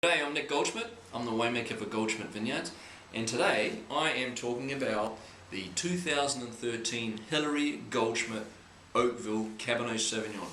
G'day, I'm Nick Goldschmidt. I'm the winemaker for Goldschmidt Vineyards, and today I am talking about the 2013 Hilary Goldschmidt Oakville Cabernet Sauvignon.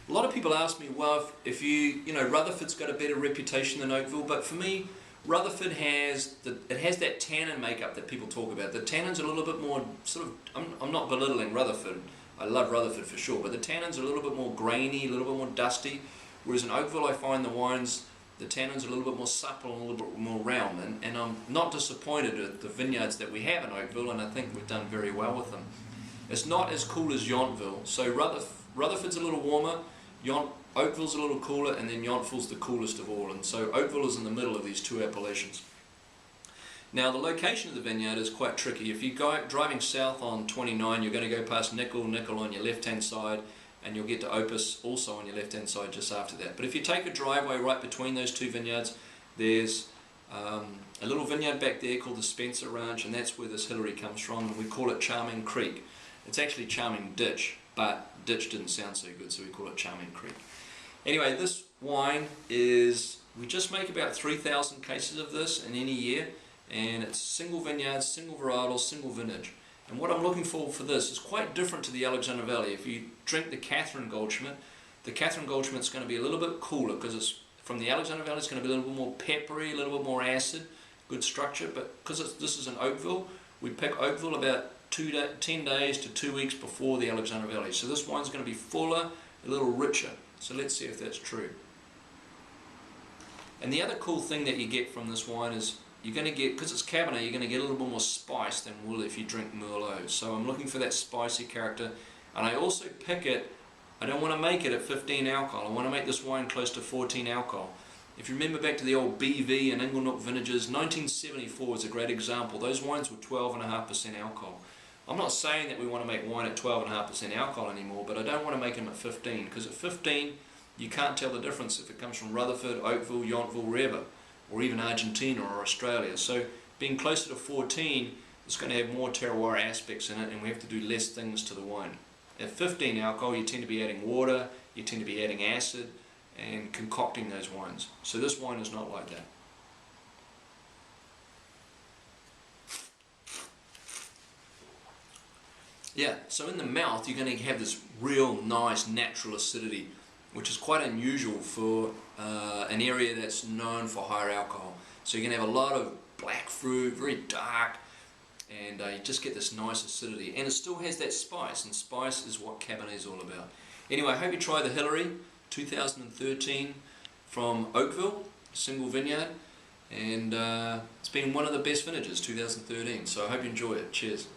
A lot of people ask me, well, if you know, Rutherford's got a better reputation than Oakville, but for me, Rutherford has that tannin makeup that people talk about. The tannins are a little bit more sort of, I'm not belittling Rutherford. I love Rutherford for sure, but the tannins are a little bit more grainy, a little bit more dusty, whereas in Oakville I find the wines, the tannins are a little bit more supple and a little bit more round, and I'm not disappointed at the vineyards that we have in Oakville, and I think we've done very well with them. It's not as cool as Yountville, so Rutherford's a little warmer, Oakville's a little cooler, and then Yountville's the coolest of all, and so Oakville is in the middle of these two appellations. Now the location of the vineyard is quite tricky. If you go driving south on 29, you're going to go past Nickel on your left hand side, and you'll get to Opus also on your left hand side just after that. But if you take a driveway right between those two vineyards, there's a little vineyard back there called the Spencer Ranch, and that's where this Hilary comes from, and we call it Charming Creek. It's actually Charming Ditch, but Ditch didn't sound so good, so we call it Charming Creek. Anyway, this wine is, we just make about 3,000 cases of this in any year, and it's single vineyard, single varietal, single vintage. And what I'm looking for this is quite different to the Alexander Valley. If you drink the Catherine Goldschmidt is going to be a little bit cooler, because it's from the Alexander Valley. It's going to be a little bit more peppery, a little bit more acid, good structure. But because this is in Oakville, we pick Oakville about 10 days to 2 weeks before the Alexander Valley. So this wine's going to be fuller, a little richer. So let's see if that's true. And the other cool thing that you get from this wine is you're going to get, because it's Cabernet, you're going to get a little bit more spice than will if you drink Merlot. So I'm looking for that spicy character, and I also pick it, I don't want to make it at 15 alcohol, I want to make this wine close to 14 alcohol. If you remember back to the old BV and Inglenook vintages, 1974 is a great example. Those wines were 12.5% alcohol. I'm not saying that we want to make wine at 12.5% alcohol anymore, but I don't want to make them at 15, because at 15 you can't tell the difference if it comes from Rutherford, Oakville, Yountville, wherever, or even Argentina or Australia. So being closer to 14 is going to have more terroir aspects in it, and we have to do less things to the wine. At 15 alcohol you tend to be adding water, you tend to be adding acid and concocting those wines. So this wine is not like that. Yeah, so in the mouth you're going to have this real nice natural acidity, which is quite unusual for an area that's known for higher alcohol. So you're going to have a lot of black fruit, very dark, and you just get this nice acidity. And it still has that spice, and spice is what Cabernet is all about. Anyway, I hope you try the Hilary 2013 from Oakville, single vineyard, and it's been one of the best vintages, 2013. So I hope you enjoy it. Cheers.